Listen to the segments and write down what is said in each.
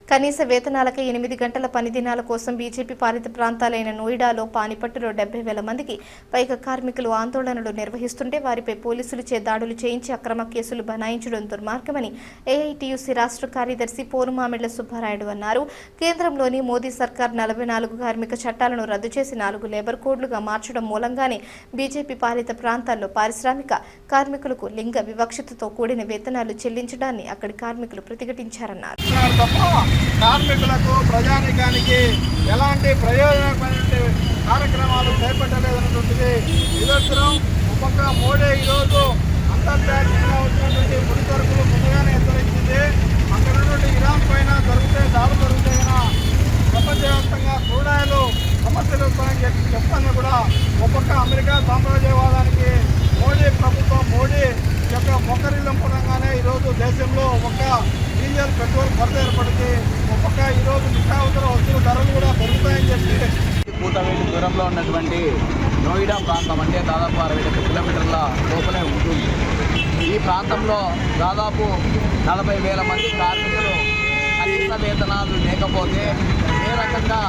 కనీస వేతనాలకే 8 గంటల పని దినాల కోసం బీజేపీ పాలిత ప్రాంతాలైన నోయిడాలో పానిపట్టులో 70,000 మందికి పైగా కార్మికులు ఆందోళనలు నిర్వహిస్తుంటే వారిపై పోలీసులచే దాడులు చేయించి అక్రమ కేసులు బనాయించడం దుర్మార్గమని ఏఐటీయూసీ రాష్ట్ర కార్యదర్శి పోరుమామిళ్ల సుబ్బారాయుడు అన్నారు. కేంద్రంలోని మోదీ సర్కార్ 44 కార్మిక చట్టాలను రద్దు చేసి 4 లేబర్ కోడ్లుగా మార్చడం మూలంగానే బీజేపీ పాలిత ప్రాంతాల్లో పారిశ్రామిక కార్మికులకు లింగ వివక్షతతో కూడిన వేతనాలు చెల్లించడాన్ని అక్కడి కార్మికులు ప్రతిఘటించారన్నారు. కార్మికులకు ప్రజానికానికి ఎలాంటి ప్రయోజనకరమైన కార్యక్రమాలు చేపట్టలేదన్నటువంటిది నిదర్శనం. ఒక్కొక్క మోడీ ఈరోజు అంతర్జాతీయంగా వచ్చినటువంటి ముడి సరుకులు ముందుగానే హెచ్చరించింది. అక్కడ నుండి ఇరాన్ పైన దాడులు జరుగుతాయన ప్రపంచవ్యాప్తంగా క్రూడాయిలు సమస్యలు వస్తాయని చెప్తాను కూడా ఒక్కొక్క అమెరికా సామ్రాజ్యవాదానికి మోడీ ప్రభుత్వం మోడీ యొక్క మొక్కరిల్లంపడంగానే ఈరోజు దేశంలో ఒక్క డీజిల్ పెట్రోల్ కొరత ఏర్పడింది. ఒక్కొక్క ఈరోజు నిత్యావసర వస్తువుల ధరలు కూడా పెరుగుతాయని చెప్పి కూతవేటి దూరంలో ఉన్నటువంటి నోయిడా ప్రాంతం అంటే దాదాపు 67 కిలోమీటర్ల లోపలే ఉంటుంది. ఈ ప్రాంతంలో దాదాపు 40,000 మంది కార్మికులు కనీస వేతనాలు లేకపోతే ఏ రకంగా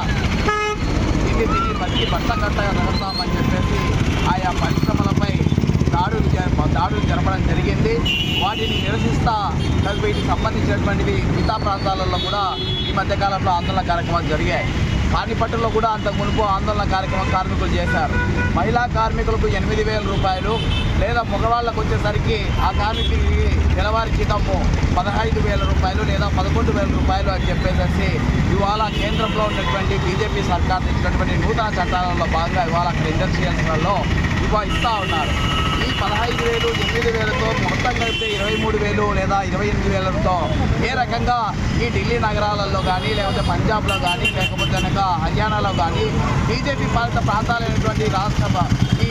తిరిగి బతికి బట్టకట్టగా నడుస్తామని చెప్పేసి ఆయా పరిశ్రమలపై దాడులు జరపడం జరిగింది. వాటిని నిరసిస్తా వీటికి సంబంధించినటువంటివి మిగతా ప్రాంతాలలో కూడా ఈ మధ్యకాలంలో ఆందోళన కార్యక్రమాలు జరిగాయి. పానిపట్టులో కూడా అంతకు మునుపు ఆందోళన కార్యక్రమం కార్మికులు చేశారు. మహిళా కార్మికులకు 8,000 రూపాయలు లేదా మగవాళ్ళకు వచ్చేసరికి ఆ కార్మికుడికి నెలవారీ జీతము 15,000 రూపాయలు లేదా 11,000 రూపాయలు అని చెప్పేసి ఇవాళ కేంద్రంలో ఉన్నటువంటి బీజేపీ సర్కార్ ఇచ్చినటువంటి నూతన చట్టాలలో భాగంగా ఇవాళ అక్కడ ఇండస్ట్రియల్స్లలో ఇస్తూ ఉన్నారు. ఈ 15,000, 8,000తో మొత్తం కలిపితే 23,000 లేదా 28,000తో ఏ రకంగా ఈ ఢిల్లీ నగరాలలో కానీ లేకపోతే పంజాబ్లో కానీ లేకపోతే కనుక హర్యానాలో కానీ బీజేపీ పాలిత ప్రాంతాలైనటువంటి రాష్ట్ర ఈ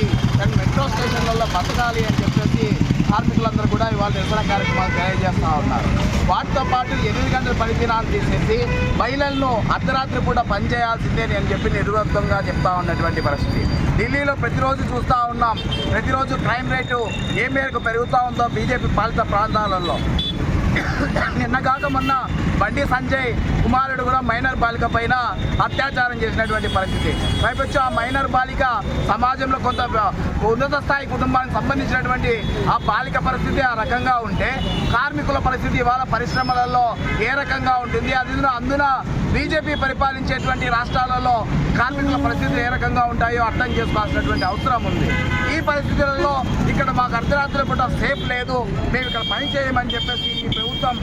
మెట్రో స్టేషన్లలో బతకాలి అని చెప్పేసి కార్మికులందరూ కూడా ఇవాళ నిరసన కార్యక్రమాలు తెలియజేస్తూ ఉన్నారు. వాటితో పాటు 8 గంటల పని దినాలు తీసేసి మహిళలను అర్ధరాత్రి పూట పనిచేయాల్సిందే అని చెప్పి నిర్వివాదంగా చెప్తా ఉన్నటువంటి పరిస్థితి. ఢిల్లీలో ప్రతిరోజు చూస్తూ ఉన్నాం. ప్రతిరోజు క్రైమ్ రేటు ఏ మేరకు పెరుగుతూ ఉందో బీజేపీ పాలిత ప్రాంతాలలో. నిన్న కాక మొన్న బండి సంజయ్ కుమారుడు కూడా మైనర్ బాలిక పైన అత్యాచారం చేసినటువంటి పరిస్థితి. పైపొచ్చి ఆ మైనర్ బాలిక సమాజంలో కొంత ఉన్నత స్థాయి కుటుంబానికి సంబంధించినటువంటి ఆ బాలిక పరిస్థితి ఆ రకంగా ఉంటే కార్మికుల పరిస్థితి ఇవాళ పరిశ్రమలలో ఏ రకంగా ఉంటుంది? అందున బీజేపీ పరిపాలించేటువంటి రాష్ట్రాలలో కార్మికుల పరిస్థితులు ఏ రకంగా ఉంటాయో అర్థం చేసుకోవాల్సినటువంటి అవసరం ఉంది. ఈ పరిస్థితులలో ఇక్కడ మాకు అర్ధరాత్రి పూట సేఫ్ లేదు, మేము ఇక్కడ పని చేయమని చెప్పేసి ఈ ప్రభుత్వం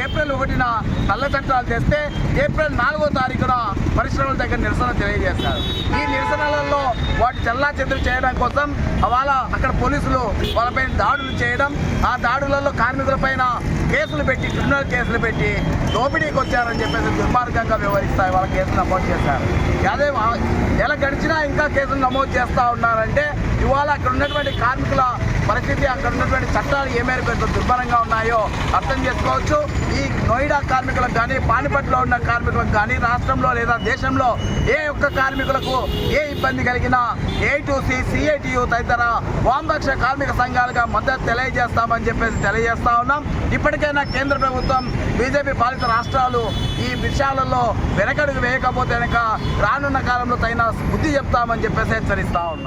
ఏప్రిల్ 1న నల్ల చట్టాలు తెస్తే ఏప్రిల్ 4వ తారీఖున పరిశ్రమల దగ్గర నిరసన తెలియజేశారు. ఈ నిరసనలలో వాటి చెల్లాచెదురు చేయడం కోసం వాళ్ళ అక్కడ పోలీసులు వాళ్ళపైన దాడులు చేయడం, ఆ దాడులలో కార్మికులపైన కేసులు పెట్టి క్రిమినల్ కేసులు పెట్టి దోపిడీకి వచ్చారని చెప్పేసి దుర్మార్గంగా వ్యవహరిస్తాయి. వాళ్ళ కేసులు నమోదు చేశారు. అదే ఎలా గడిచినా ఇంకా కేసులు నమోదు చేస్తూ ఉన్నారంటే ఇవాళ అక్కడ ఉన్నటువంటి కార్మికుల పరిస్థితి, అక్కడ ఉన్నటువంటి చట్టాలు ఏ మేరకు ఎంత దుర్భరంగా ఉన్నాయో అర్థం చేసుకోవచ్చు. ఈ నోయిడా కార్మికులకు కానీ పానిపట్లో ఉన్న కార్మికులకు కానీ రాష్ట్రంలో లేదా దేశంలో ఏ ఒక్క కార్మికులకు ఏ ఇబ్బంది కలిగినా ఏఐటీయూసీ, సిఐటియు తదితర వామపక్ష కార్మిక సంఘాలుగా మద్దతు తెలియజేస్తామని చెప్పేసి తెలియజేస్తా ఉన్నాం. ఇప్పటికైనా కేంద్ర ప్రభుత్వం బీజేపీ పాలిత రాష్ట్రాలు ఈ విషయాలలో వెనకడుగు వేయకపోతే కనుక రానున్న కాలంలో తగిన బుద్ధి చెప్తామని చెప్పేసి హెచ్చరిస్తా ఉన్నాం.